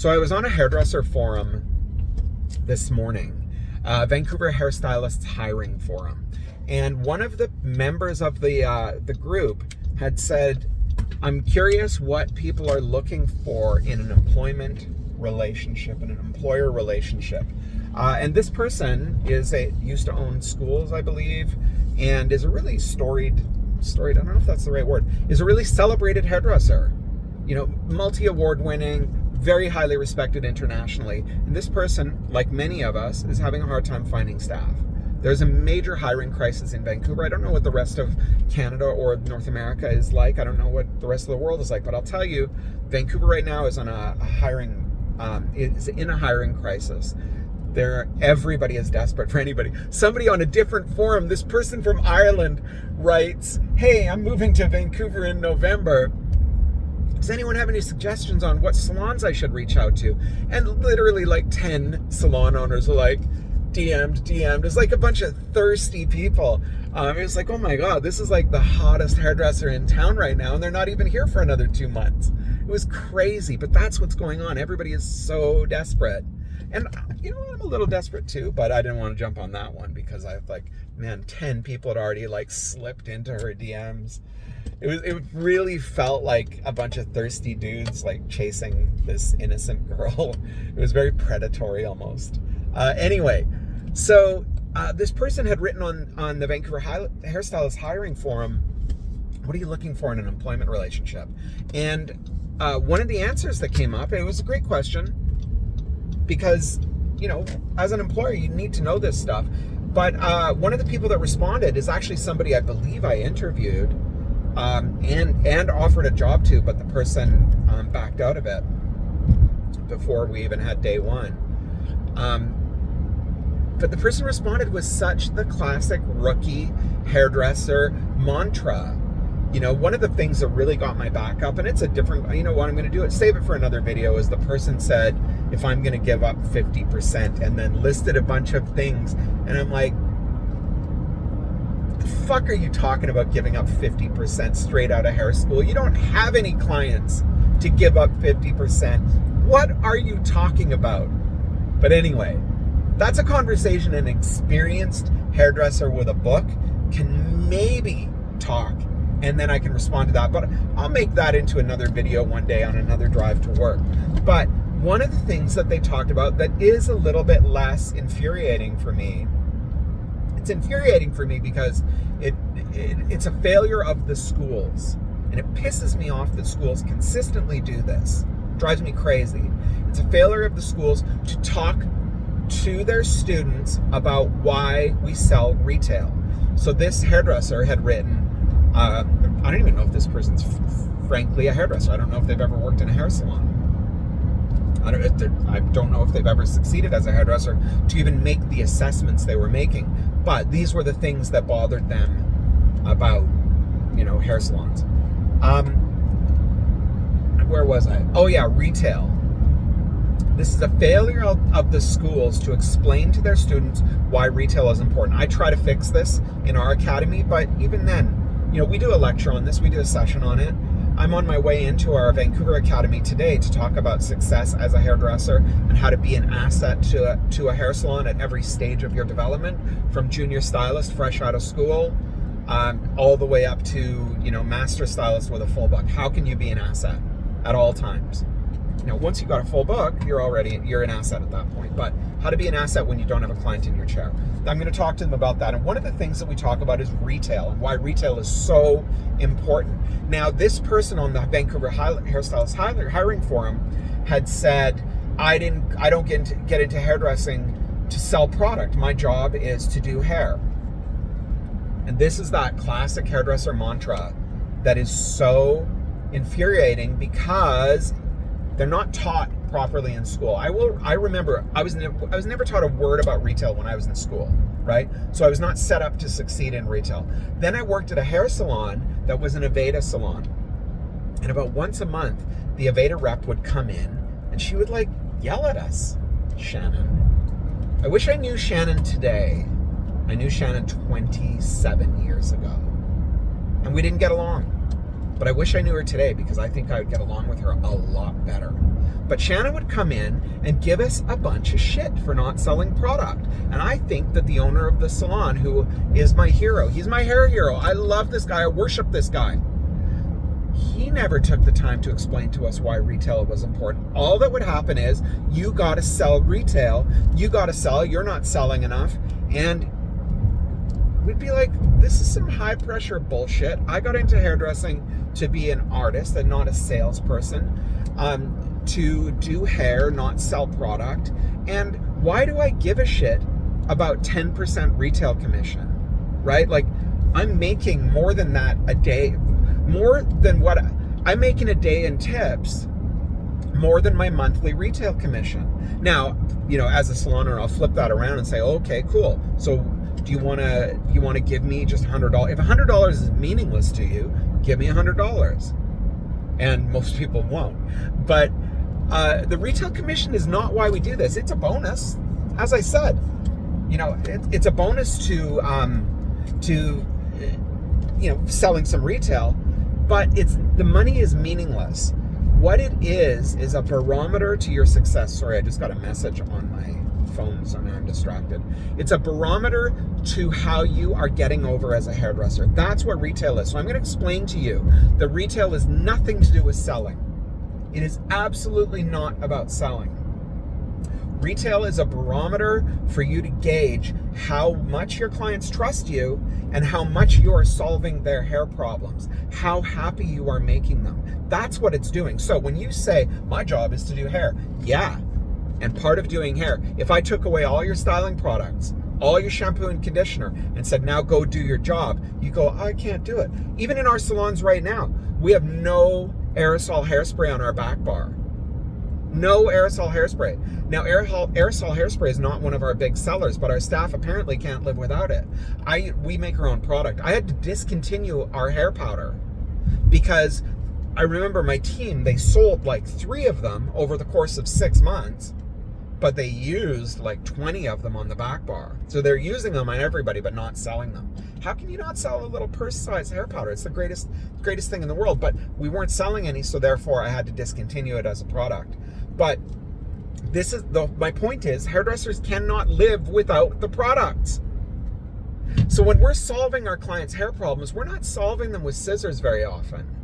So I was on a hairdresser forum this morning, Vancouver Hairstylists Hiring Forum, and one of the members of the group had said, "I'm curious what people are looking for in an employment relationship, in an employer relationship." And this person used to own schools, I believe, and is a really storied, I don't know if that's the right word, is a really celebrated hairdresser. You know, multi-award winning, very highly respected internationally. And this person, like many of us, is having a hard time finding staff. There's a major hiring crisis in Vancouver. I don't know what the rest of Canada or North America is like. I don't know what the rest of the world is like, but I'll tell you, Vancouver right now is on is in a hiring crisis. Everybody is desperate for anybody. Somebody on a different forum, this person from Ireland writes, "Hey, I'm moving to Vancouver in November. Does anyone have any suggestions on what salons I should reach out to?" And literally like 10 salon owners are like, DM'd. It's like a bunch of thirsty people. It was like, oh my God, this is like the hottest hairdresser in town right now, and they're not even here for another 2 months. It was crazy, but that's what's going on. Everybody is so desperate. And you know, I'm a little desperate too, but I didn't want to jump on that one because I like, man, 10 people had already like slipped into her DMs. It really felt like a bunch of thirsty dudes like chasing this innocent girl. It was very predatory almost. Anyway, so this person had written on the Vancouver Hairstylist Hiring Forum, "What are you looking for in an employment relationship?" And one of the answers that came up, and it was a great question, because, you know, as an employer, you need to know this stuff. But one of the people that responded is actually somebody I believe I interviewed and offered a job to, but the person backed out of it before we even had day one. But the person responded with such the classic rookie hairdresser mantra. You know, one of the things that really got my back up, and it's a different, you know what, I'm going to do it, save it for another video, is the person said, if I'm going to give up 50%, and then listed a bunch of things. And I'm like, the fuck are you talking about giving up 50% straight out of hair school? You don't have any clients to give up 50%. What are you talking about? But anyway, that's a conversation an experienced hairdresser with a book can maybe talk, and then I can respond to that. But I'll make that into another video one day on another drive to work. But one of the things that they talked about that is a little bit less infuriating for me, it's infuriating for me because it's a failure of the schools. And it pisses me off that schools consistently do this. It drives me crazy. It's a failure of the schools to talk to their students about why we sell retail. So this hairdresser had written, I don't even know if this person's frankly a hairdresser. I don't know if they've ever worked in a hair salon. I don't know if they've ever succeeded as a hairdresser to even make the assessments they were making. But these were the things that bothered them about, you know, hair salons. Where was I? Oh yeah, retail. This is a failure of the schools to explain to their students why retail is important. I try to fix this in our academy, but even then, you know, we do a lecture on this, we do a session on it. I'm on my way into our Vancouver Academy today to talk about success as a hairdresser and how to be an asset to a hair salon at every stage of your development, from junior stylist fresh out of school, all the way up to, you know, master stylist with a full book. How can you be an asset at all times? You know, once you got a full book, you're an asset at that point. But how to be an asset when you don't have a client in your chair. I'm going to talk to them about that. And one of the things that we talk about is retail and why retail is so important. Now, this person on the Vancouver Hairstylist Hiring Forum had said, I don't get into hairdressing to sell product. My job is to do hair. And this is that classic hairdresser mantra that is so infuriating because they're not taught properly in school. I remember I was never taught a word about retail when I was in school, right? So I was not set up to succeed in retail. Then I worked at a hair salon that was an Aveda salon. And about once a month, the Aveda rep would come in and she would like yell at us. Shannon. I wish I knew Shannon today. I knew Shannon 27 years ago. And we didn't get along. But I wish I knew her today because I think I would get along with her a lot better. But Shannon would come in and give us a bunch of shit for not selling product. And I think that the owner of the salon, who is my hero, he's my hair hero. I love this guy. I worship this guy. He never took the time to explain to us why retail was important. All that would happen is, you got to sell retail. You got to sell. You're not selling enough. And we'd be like, this is some high pressure bullshit. I got into hairdressing to be an artist and not a salesperson, to do hair, not sell product. And why do I give a shit about 10% retail commission, right? Like, I'm making more than that a day, more than what I'm making a day in tips, more than my monthly retail commission. Now, you know, as a salon owner, I'll flip that around and say, okay, cool. So do you want to give me just $100? If $100 is meaningless to you, give me $100. And most people won't. But the retail commission is not why we do this. It's a bonus. As I said, you know, it's a bonus to you know, selling some retail, but the money is meaningless. What it is a barometer to your success. Sorry, I just got a message on my phone, so now I'm distracted. It's a barometer to how you are getting over as a hairdresser. That's what retail is. So I'm going to explain to you that retail is nothing to do with selling. It is absolutely not about selling. Retail is a barometer for you to gauge how much your clients trust you and how much you are solving their hair problems, how happy you are making them. That's what it's doing. So when you say, my job is to do hair, yeah. And part of doing hair, if I took away all your styling products, all your shampoo and conditioner, and said, now go do your job, you go, I can't do it. Even in our salons right now, we have no aerosol hairspray on our back bar. No aerosol hairspray. Now, aerosol hairspray is not one of our big sellers, but our staff apparently can't live without it. We make our own product. I had to discontinue our hair powder because I remember my team, they sold like 3 of them over the course of 6 months, but they used like 20 of them on the back bar. So they're using them on everybody, but not selling them. How can you not sell a little purse-sized hair powder? It's the greatest thing in the world, but we weren't selling any, so therefore I had to discontinue it as a product. But my point is, hairdressers cannot live without the products. So when we're solving our clients' hair problems, we're not solving them with scissors very often.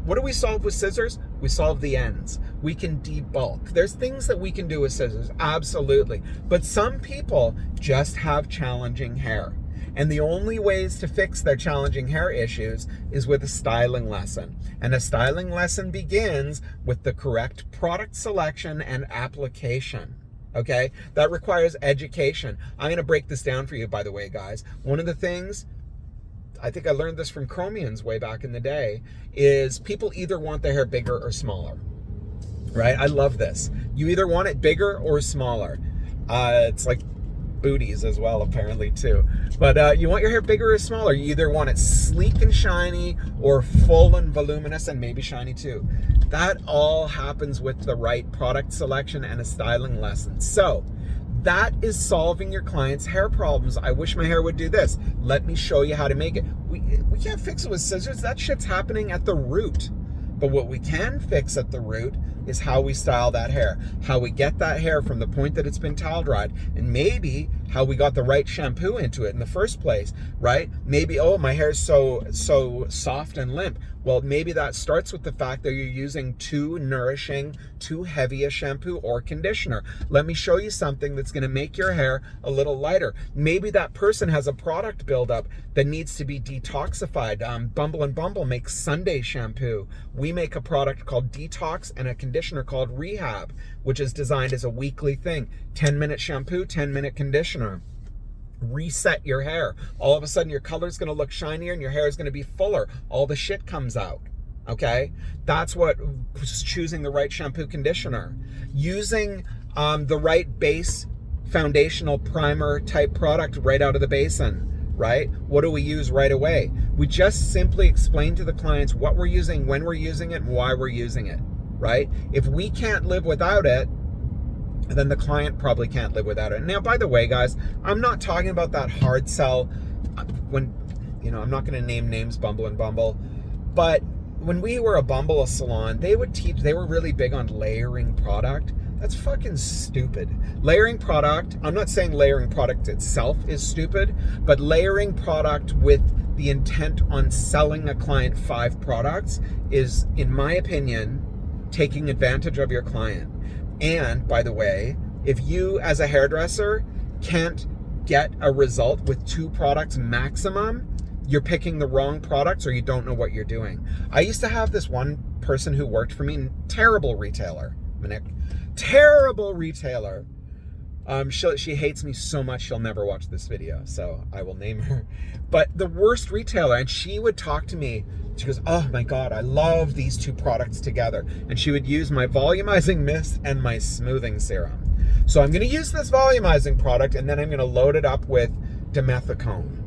What do we solve with scissors? We solve the ends. We can debulk. There's things that we can do with scissors, absolutely. But some people just have challenging hair. And the only ways to fix their challenging hair issues is with a styling lesson. And a styling lesson begins with the correct product selection and application. Okay? That requires education. I'm going to break this down for you, by the way, guys. One of the things, I think I learned this from Chromians way back in the day, is people either want their hair bigger or smaller. Right? I love this. You either want it bigger or smaller. It's like booties as well, apparently, too. But you want your hair bigger or smaller. You either want it sleek and shiny or full and voluminous and maybe shiny too. That all happens with the right product selection and a styling lesson. So that is solving your client's hair problems. I wish my hair would do this. Let me show you how to make it. We can't fix it with scissors. That shit's happening at the root. But what we can fix at the root is how we style that hair, how we get that hair from the point that it's been towel dried, and maybe how we got the right shampoo into it in the first place, right? Maybe, oh, my hair's so soft and limp. Well, maybe that starts with the fact that you're using too nourishing, too heavy a shampoo or conditioner. Let me show you something that's gonna make your hair a little lighter. Maybe that person has a product buildup that needs to be detoxified. Bumble & Bumble makes Sunday shampoo. We make a product called Detox and a conditioner called Rehab, which is designed as a weekly thing. 10-minute shampoo, 10-minute conditioner. Reset your hair. All of a sudden your color's going to look shinier and your hair is going to be fuller. All the shit comes out. Okay? That's what choosing the right shampoo conditioner. Using the right base foundational primer type product right out of the basin, right? What do we use right away? We just simply explain to the clients what we're using, when we're using it, and why we're using it, right? If we can't live without it, then the client probably can't live without it. Now, by the way, guys, I'm not talking about that hard sell when, I'm not going to name names, Bumble & Bumble, but when we were a Bumble salon, they were really big on layering product. That's fucking stupid. Layering product, I'm not saying layering product itself is stupid, but layering product with the intent on selling a client 5 products is, in my opinion, taking advantage of your client. And by the way, if you as a hairdresser can't get a result with 2 products maximum, you're picking the wrong products or you don't know what you're doing. I used to have this one person who worked for me, terrible retailer, terrible retailer. She hates me so much she'll never watch this video, so I will name her. But the worst retailer, and she would talk to me. She goes, oh my God, I love these 2 products together. And she would use my volumizing mist and my smoothing serum. So I'm gonna use this volumizing product and then I'm gonna load it up with dimethicone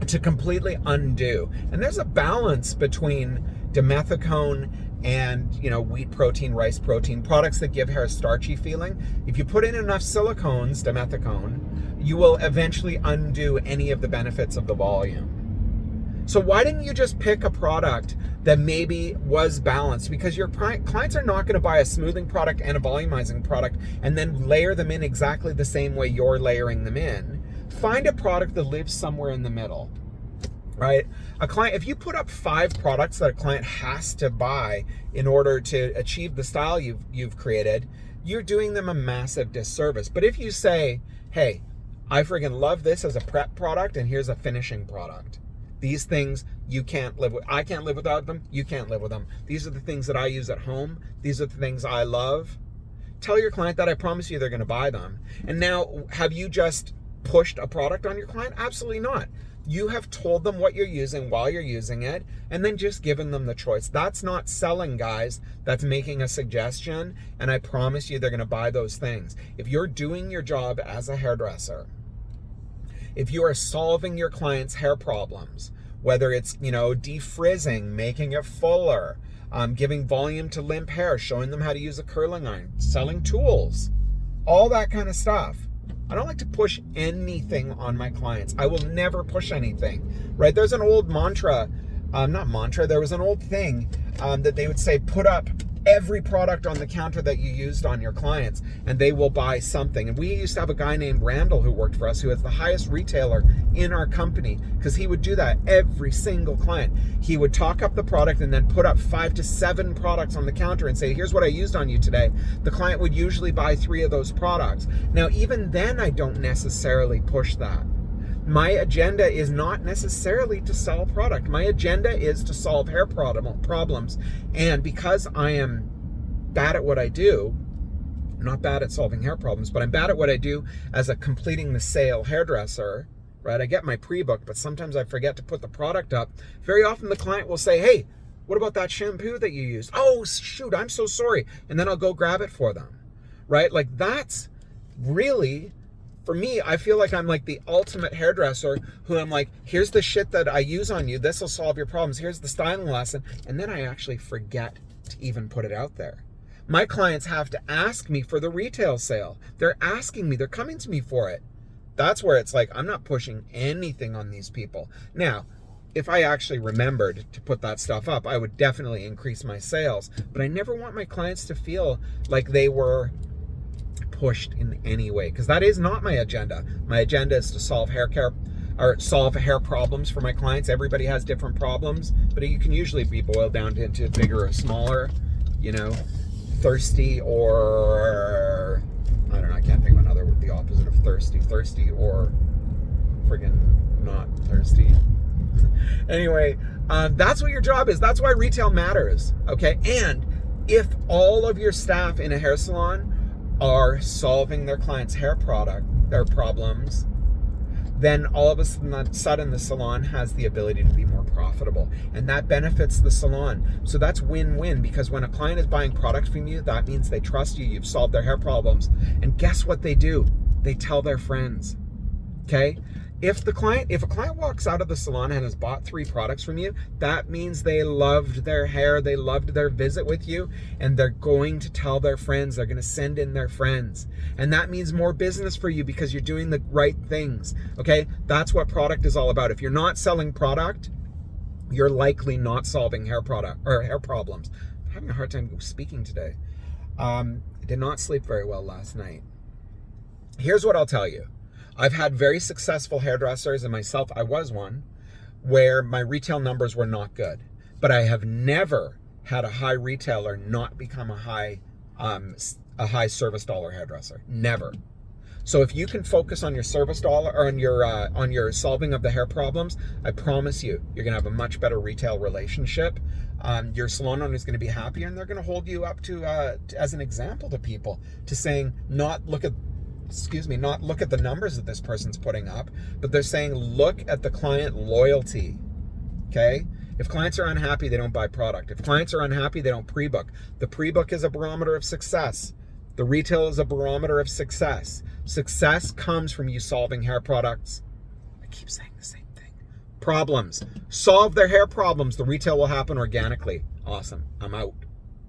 to completely undo. And there's a balance between dimethicone and, you know, wheat protein, rice protein, products that give hair a starchy feeling. If you put in enough silicones, dimethicone, you will eventually undo any of the benefits of the volume. So why didn't you just pick a product that maybe was balanced? Because your clients are not going to buy a smoothing product and a volumizing product and then layer them in exactly the same way you're layering them in. Find a product that lives somewhere in the middle, right? A client, if you put up 5 products that a client has to buy in order to achieve the style you've created, you're doing them a massive disservice. But if you say, hey, I friggin' love this as a prep product and here's a finishing product. These things you can't live with. I can't live without them. You can't live with them. These are the things that I use at home. These are the things I love. Tell your client that. I promise you they're going to buy them. And now, have you just pushed a product on your client? Absolutely not. You have told them what you're using while you're using it and then just given them the choice. That's not selling, guys. That's making a suggestion. And I promise you they're going to buy those things. If you're doing your job as a hairdresser, if you are solving your client's hair problems, whether it's, you know, defrizzing, making it fuller, giving volume to limp hair, showing them how to use a curling iron, selling tools, all that kind of stuff. I don't like to push anything on my clients. I will never push anything, right? There's an old mantra, there was an old thing that they would say, put up every product on the counter that you used on your clients and they will buy something. And we used to have a guy named Randall who worked for us, who was the highest retailer in our company, because he would do that every single client. He would talk up the product and then put up 5 to 7 products on the counter and say, here's what I used on you today. The client would usually buy 3 of those products. Now, even then, I don't necessarily push that. My agenda is not necessarily to sell a product. My agenda is to solve hair problems. And because I am bad at what I do, I'm not bad at solving hair problems, but I'm bad at what I do as a completing the sale hairdresser, right? I get my pre-book, but sometimes I forget to put the product up. Very often the client will say, hey, what about that shampoo that you used? Oh, shoot, I'm so sorry. And then I'll go grab it for them, right? Like, that's really... For me, I feel like I'm like the ultimate hairdresser who I'm like, here's the shit that I use on you. This will solve your problems. Here's the styling lesson. And then I actually forget to even put it out there. My clients have to ask me for the retail sale. They're asking me. They're coming to me for it. That's where it's like, I'm not pushing anything on these people. Now, if I actually remembered to put that stuff up, I would definitely increase my sales. But I never want my clients to feel like they were pushed in any way, because that is not my agenda. My agenda is to solve hair problems for my clients. Everybody has different problems, but you can usually be boiled down into bigger or smaller, you know, thirsty or, I don't know, I can't think of another, the opposite of thirsty or friggin' not thirsty. Anyway, that's what your job is. That's why retail matters, okay? And if all of your staff in a hair salon are solving their clients' hair problems, then all of a sudden the salon has the ability to be more profitable, and that benefits the salon. So that's win-win, because when a client is buying product from you, that means they trust you, you've solved their hair problems, and guess what they do? They tell their friends, okay? If a client walks out of the salon and has bought 3 products from you, that means they loved their hair, they loved their visit with you, and they're going to tell their friends, they're going to send in their friends. And that means more business for you because you're doing the right things, okay? That's what product is all about. If you're not selling product, you're likely not solving hair problems. I'm having a hard time speaking today. I did not sleep very well last night. Here's what I'll tell you. I've had very successful hairdressers, and myself, I was one, where my retail numbers were not good. But I have never had a high retailer not become a high service dollar hairdresser. Never. So if you can focus on your service dollar, or on your solving of the hair problems, I promise you, you're gonna have a much better retail relationship. Your salon owner is gonna be happier, and they're gonna hold you up to as an example to people, to saying, not look at the numbers that this person's putting up, but they're saying, look at the client loyalty. Okay? If clients are unhappy, they don't buy product. If clients are unhappy, they don't pre-book. The pre-book is a barometer of success. The retail is a barometer of success. Success comes from you solving hair products. I keep saying the same thing. Problems. Solve their hair problems. The retail will happen organically. Awesome. I'm out.